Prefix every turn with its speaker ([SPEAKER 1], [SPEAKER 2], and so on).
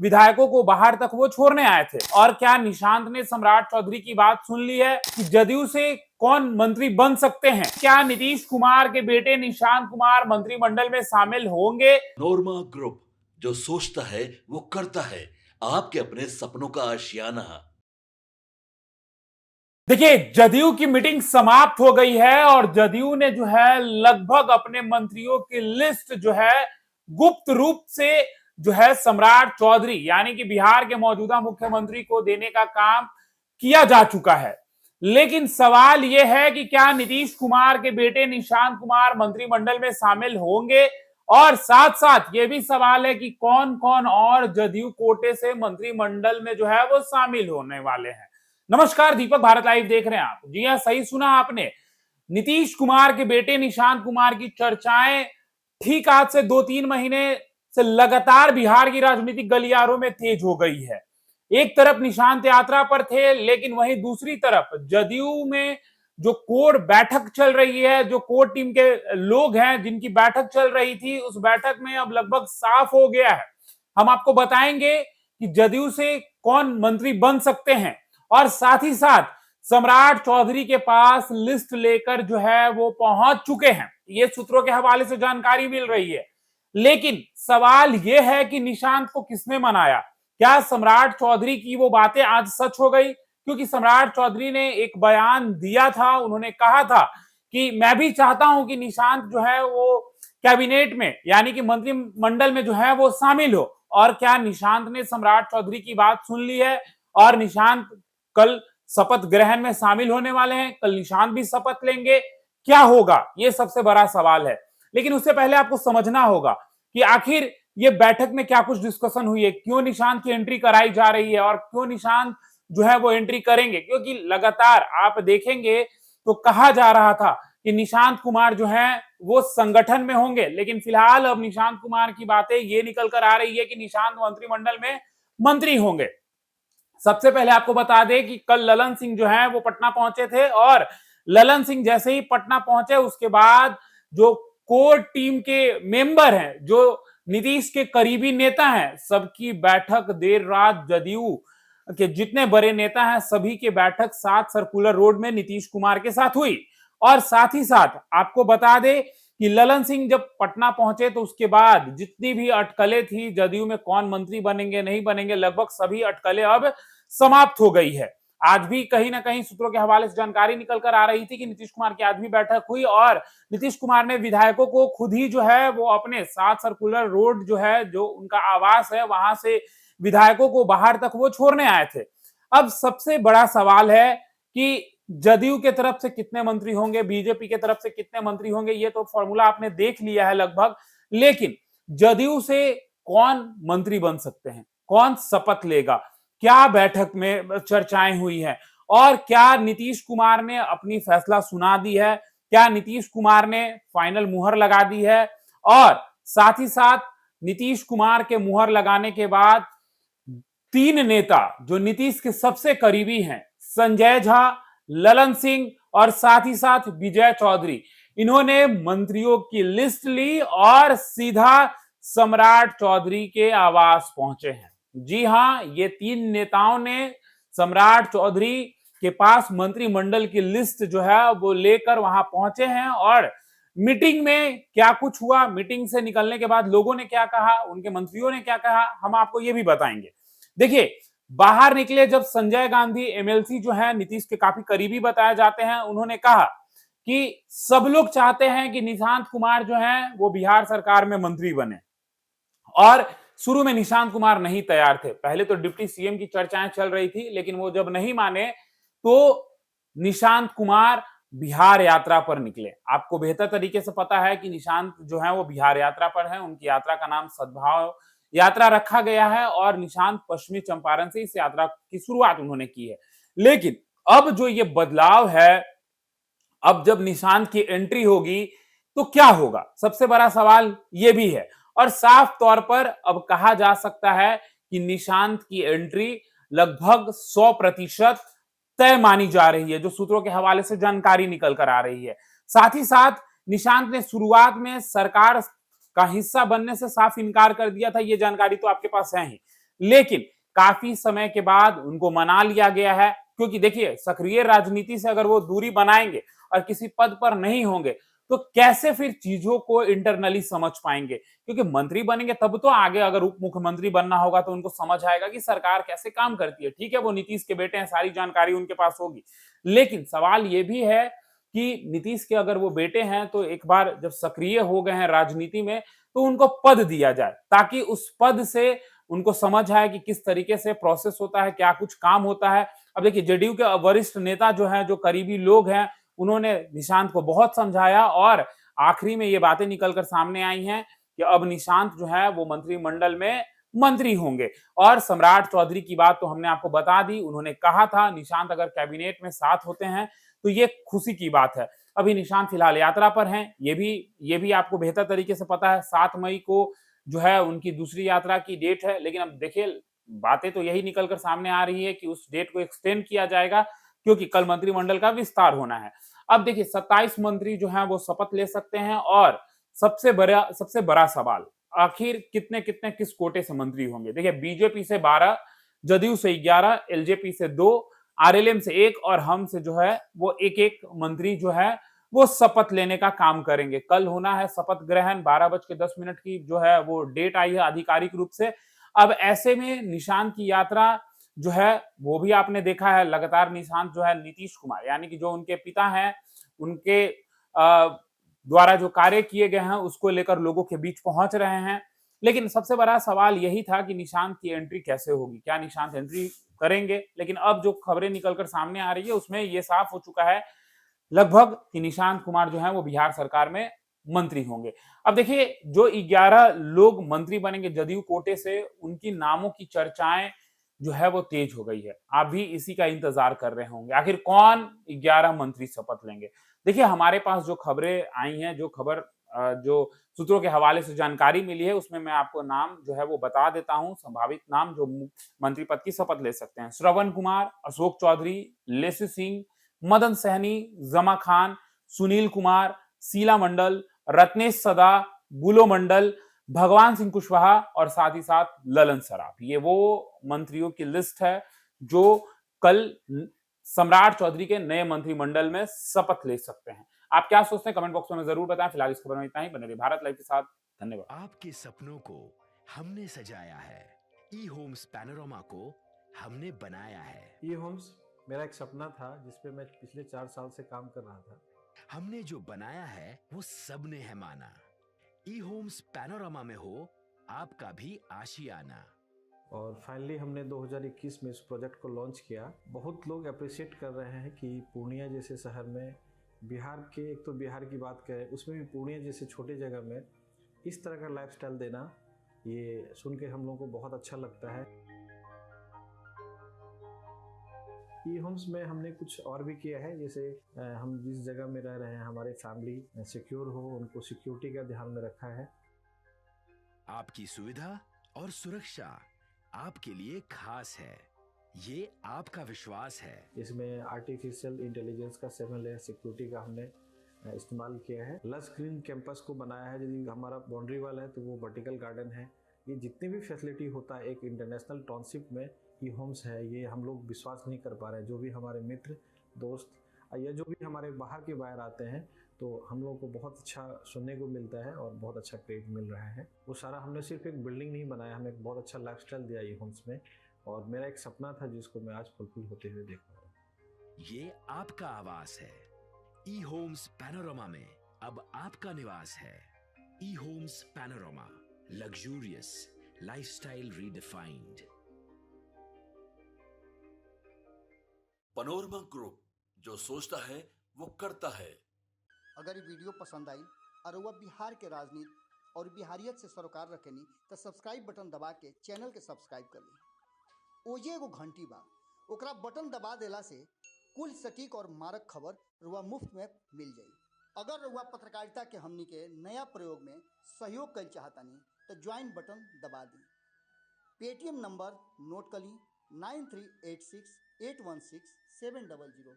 [SPEAKER 1] विधायकों को बाहर तक वो छोड़ने आए थे। और क्या निशांत ने सम्राट चौधरी की बात सुन ली है कि जदयू से कौन मंत्री बन सकते हैं? क्या नीतीश कुमार के बेटे निशांत कुमार मंत्रिमंडल में शामिल होंगे?
[SPEAKER 2] नोरमा ग्रुप, जो सोचता है वो करता है। आपके अपने सपनों का आशियाना।
[SPEAKER 1] देखिए, जदयू की मीटिंग समाप्त हो गई है और जदयू ने जो है लगभग अपने मंत्रियों की लिस्ट जो है गुप्त रूप से जो है सम्राट चौधरी यानी कि बिहार के मौजूदा मुख्यमंत्री को देने का काम किया जा चुका है। लेकिन सवाल यह है कि क्या नीतीश कुमार के बेटे निशांत कुमार मंत्रिमंडल में शामिल होंगे? और साथ साथ यह भी सवाल है कि कौन कौन और जदयू कोटे से मंत्रिमंडल में जो है वो शामिल होने वाले हैं। नमस्कार, दीपक भारत लाइव देख रहे हैं आप। जी हां, सही सुना आपने। नीतीश कुमार के बेटे निशांत कुमार की चर्चाएं ठीक आज से 2-3 महीने से लगातार बिहार की राजनीतिक गलियारों में तेज हो गई है। एक तरफ निशांत यात्रा पर थे, लेकिन वहीं दूसरी तरफ जदयू में जो कोर बैठक चल रही है, जो कोर टीम के लोग हैं जिनकी बैठक चल रही थी, उस बैठक में अब लगभग साफ हो गया है। हम आपको बताएंगे कि जदयू से कौन मंत्री बन सकते हैं और साथ ही साथ सम्राट चौधरी के पास लिस्ट लेकर जो है वो पहुंच चुके हैं। ये सूत्रों के हवाले से जानकारी मिल रही है। लेकिन सवाल यह है कि निशांत को किसने मनाया? क्या सम्राट चौधरी की वो बातें आज सच हो गई? क्योंकि सम्राट चौधरी ने एक बयान दिया था, उन्होंने कहा था कि मैं भी चाहता हूं कि निशांत जो है वो कैबिनेट में यानी कि मंत्रिमंडल में जो है वो शामिल हो। और क्या निशांत ने सम्राट चौधरी की बात सुन ली है? और निशांत कल शपथ ग्रहण में शामिल होने वाले हैं, कल निशांत भी शपथ लेंगे। क्या होगा, ये सबसे बड़ा सवाल है। लेकिन उससे पहले आपको समझना होगा कि आखिर ये बैठक में क्या कुछ डिस्कशन हुई है, क्यों निशांत की एंट्री कराई जा रही है और क्यों निशांत जो है वो एंट्री करेंगे। क्योंकि लगातार आप देखेंगे तो कहा जा रहा था कि निशांत कुमार जो है वो संगठन में होंगे, लेकिन फिलहाल अब निशांत कुमार की बातें ये निकल कर आ रही है कि निशांत मंत्रिमंडल में मंत्री होंगे। सबसे पहले आपको बता दें कि कल ललन सिंह जो है वो पटना पहुंचे थे और ललन सिंह जैसे ही पटना पहुंचे उसके बाद जो कोर टीम के मेंबर हैं, जो नीतीश के करीबी नेता हैं, सबकी बैठक देर रात जदयू के जितने बड़े नेता हैं सभी की बैठक 7 सर्कुलर रोड में नीतीश कुमार के साथ हुई। और साथ ही साथ आपको बता दें कि ललन सिंह जब पटना पहुंचे तो उसके बाद जितनी भी अटकलें थी जदयू में कौन मंत्री बनेंगे नहीं बनेंगे, लगभग सभी अटकलें अब समाप्त हो गई है। आज भी कहीं ना कहीं सूत्रों के हवाले से जानकारी निकल कर आ रही थी कि नीतीश कुमार की आज भी बैठक हुई और नीतीश कुमार ने विधायकों को खुद ही जो है वो अपने 7 सर्कुलर रोड जो है, जो उनका आवास है, वहां से विधायकों को बाहर तक वो छोड़ने आए थे। अब सबसे बड़ा सवाल है कि जदयू के तरफ से कितने मंत्री होंगे, बीजेपी के तरफ से कितने मंत्री होंगे, ये तो फॉर्मूला आपने देख लिया है लगभग। लेकिन जदयू से कौन मंत्री बन सकते हैं, कौन शपथ लेगा, क्या बैठक में चर्चाएं हुई है और क्या नीतीश कुमार ने अपनी फैसला सुना दी है, क्या नीतीश कुमार ने फाइनल मुहर लगा दी है। और साथ ही साथ नीतीश कुमार के मुहर लगाने के बाद 3 नेता जो नीतीश के सबसे करीबी हैं, संजय झा, ललन सिंह और साथ ही साथ विजय चौधरी, इन्होंने मंत्रियों की लिस्ट ली और सीधा सम्राट चौधरी के आवास पहुंचे हैं। जी हां, ये 3 नेताओं ने सम्राट चौधरी के पास मंत्रिमंडल की लिस्ट जो है वो लेकर वहां पहुंचे हैं। और मीटिंग में क्या कुछ हुआ, मीटिंग से निकलने के बाद लोगों ने क्या कहा, उनके मंत्रियों ने क्या कहा, हम आपको ये भी बताएंगे। देखिए, बाहर निकले जब संजय गांधी एमएलसी जो है नीतीश के काफी करीबी बताए जाते हैं, उन्होंने कहा कि सब लोग चाहते हैं कि निशांत कुमार जो है वो बिहार सरकार में मंत्री बने। और शुरू में निशांत कुमार नहीं तैयार थे, पहले तो डिप्टी सीएम की चर्चाएं चल रही थी, लेकिन वो जब नहीं माने तो निशांत कुमार बिहार यात्रा पर निकले। आपको बेहतर तरीके से पता है कि निशांत जो है वो बिहार यात्रा पर है, उनकी यात्रा का नाम सद्भाव यात्रा रखा गया है और निशांत पश्चिमी चंपारण से इस यात्रा की शुरुआत उन्होंने की है। लेकिन अब जो ये बदलाव है, अब जब निशांत की एंट्री होगी तो क्या होगा, सबसे बड़ा सवाल ये भी है। और साफ तौर पर अब कहा जा सकता है कि निशांत की एंट्री लगभग 100% तय मानी जा रही है, जो सूत्रों के हवाले से जानकारी निकल कर आ रही है। साथ ही साथ निशांत ने शुरुआत में सरकार का हिस्सा बनने से साफ इनकार कर दिया था, ये जानकारी तो आपके पास है ही। लेकिन काफी समय के बाद उनको मना लिया गया है, क्योंकि देखिए सक्रिय राजनीति से अगर वो दूरी बनाएंगे और किसी पद पर नहीं होंगे तो कैसे फिर चीजों को इंटरनली समझ पाएंगे, क्योंकि मंत्री बनेंगे तब तो आगे अगर उप मुख्यमंत्री बनना होगा तो उनको समझ आएगा कि सरकार कैसे काम करती है। ठीक है, वो नीतीश के बेटे हैं, सारी जानकारी उनके पास होगी, लेकिन सवाल ये भी है कि नीतीश के अगर वो बेटे हैं तो एक बार जब सक्रिय हो गए हैं राजनीति में तो उनको पद दिया जाए, ताकि उस पद से उनको समझ आए कि किस तरीके से प्रोसेस होता है, क्या कुछ काम होता है। अब देखिए जेडीयू के वरिष्ठ नेता जो हैं, जो करीबी लोग हैं, उन्होंने निशांत को बहुत समझाया और आखिरी में ये बातें निकलकर सामने आई हैं कि अब निशांत जो है वो मंत्रिमंडल में मंत्री होंगे। और सम्राट चौधरी की बात तो हमने आपको बता दी, उन्होंने कहा था निशांत अगर कैबिनेट में साथ होते हैं तो ये खुशी की बात है। अभी निशांत फिलहाल यात्रा पर हैं, ये भी आपको बेहतर तरीके से पता है। 7 मई को जो है उनकी दूसरी यात्रा की डेट है, लेकिन अब देखिए बातें तो यही निकल कर सामने आ रही है कि उस डेट को एक्सटेंड किया जाएगा, क्योंकि कल मंत्रिमंडल का विस्तार होना है। अब देखिए 27 मंत्री जो हैं वो शपथ ले सकते हैं और सबसे बड़ा सवाल आखिर कितने कितने किस कोटे से मंत्री होंगे। देखिए बीजेपी से 12, जदयू से 11, एलजेपी से 2, आरएलएम से 1 और हम से जो है वो एक-एक मंत्री जो है वो शपथ लेने का काम करेंगे। कल होना है शपथ ग्रहण, 12:10 की जो है वो डेट आई है आधिकारिक रूप से। अब ऐसे में निशांत की यात्रा जो है वो भी आपने देखा है, लगातार निशांत जो है नीतीश कुमार यानी कि जो उनके पिता हैं, उनके द्वारा जो कार्य किए गए हैं उसको लेकर लोगों के बीच पहुंच रहे हैं। लेकिन सबसे बड़ा सवाल यही था कि निशांत की एंट्री कैसे होगी, क्या निशांत एंट्री करेंगे? लेकिन अब जो खबरें निकलकर सामने आ रही है उसमें ये साफ हो चुका है लगभग कि निशांत कुमार जो है वो बिहार सरकार में मंत्री होंगे। अब देखिए जो 11 लोग मंत्री बनेंगे जदयू कोटे से, उनकी नामों की चर्चाएं जो है वो तेज हो गई है। आप भी इसी का इंतजार कर रहे होंगे, आखिर कौन 11 मंत्री शपथ लेंगे। देखिए हमारे पास जो खबरें आई हैं, जो खबर जो सूत्रों के हवाले से जानकारी मिली है, उसमें मैं आपको नाम जो है वो बता देता हूं, संभावित नाम जो मंत्री पद की शपथ ले सकते हैं। श्रवण कुमार, अशोक चौधरी, लेसी सिंह, मदन सहनी, जमा खान, सुनील कुमार, शीला मंडल, रत्नेश सदा, बुलो मंडल, भगवान सिंह कुशवाहा और साथ ही साथ ललन सराफ। ये वो मंत्रियों की लिस्ट है जो कल सम्राट चौधरी के नए मंत्रिमंडल में शपथ ले सकते हैं। आप क्या सोचते हैं कमेंट बॉक्स में जरूर बताएं। फिलहाल इस खबर में इतना ही, बने रहिए भारत लाइव के साथ। धन्यवाद।
[SPEAKER 3] आपके सपनों को हमने सजाया है, ई होम्स पैनोरामा को हमने बनाया है।
[SPEAKER 4] ई होम्स मेरा एक सपना था जिस पे मैं पिछले 4 साल से काम कर रहा था।
[SPEAKER 3] हमने जो बनाया है वो सबने है माना। ई होम्स पैनोरामा में हो आपका भी आशियाना।
[SPEAKER 4] और फाइनली हमने 2021 में इस प्रोजेक्ट को लॉन्च किया। बहुत लोग अप्रिशिएट कर रहे हैं कि पूर्णिया जैसे शहर में, बिहार के, एक तो बिहार की बात करें उसमें भी पूर्णिया जैसे छोटे जगह में इस तरह का लाइफस्टाइल देना, ये सुन के हम लोगों को बहुत अच्छा लगता है। ई होम्स में हमने कुछ और भी किया है, जैसे हम जिस जगह में रह रहे हैं हमारे फैमिली सिक्योर हो, उनको सिक्योरिटी का ध्यान में रखा है।
[SPEAKER 3] आपकी सुविधा और सुरक्षा आपके लिए खास है, ये आपका विश्वास है।
[SPEAKER 4] इसमें आर्टिफिशियल इंटेलिजेंस का 7 लेयर सिक्योरिटी का हमने इस्तेमाल किया है। लस ग्रीन कैंपस को बनाया है, यदि हमारा बाउंड्री वाल है तो वो वर्टिकल गार्डन है। ये जितनी भी फैसिलिटी होता है एक इंटरनेशनल टाउनशिप में ई होम्स है, ये हम लोग विश्वास नहीं कर पा रहे हैं। जो भी हमारे मित्र दोस्त या जो भी हमारे बाहर के बाहर आते हैं तो हम लोगों को बहुत अच्छा सुनने को मिलता है और बहुत अच्छा क्रेडिट मिल रहा है। वो सारा हमने सिर्फ एक बिल्डिंग नहीं बनाया, हमें एक बहुत अच्छा लाइफस्टाइल दिया ई होम्स में, और मेरा एक सपना था जिसको मैं आज फुलफिल होते हुए देख रहा हूँ।
[SPEAKER 3] ये आपका आवास है। ई होम्स पैनोरामा में अब आपका निवास है। E homes Panorama, luxurious lifestyle redefined.
[SPEAKER 2] Panorama group, जो सोचता है वो करता है।
[SPEAKER 5] अगर ये वीडियो पसंद आई और वह बिहार के राजनीति और बिहारियत से सरोकार रखेनी तो सब्सक्राइब बटन दबा के चैनल के सब्सक्राइब कर ली। ओजे एगो घंटी बा, ओकरा बटन दबा देला से कुल सटीक और मारक खबर रुआ मुफ्त में मिल जाई। अगर रुआ पत्रकारिता के हमनी के नया प्रयोग में सहयोग कर चाहतानी तो ज्वाइन बटन दबा दी। पेटीएम नंबर नोट कर ली 9386816700।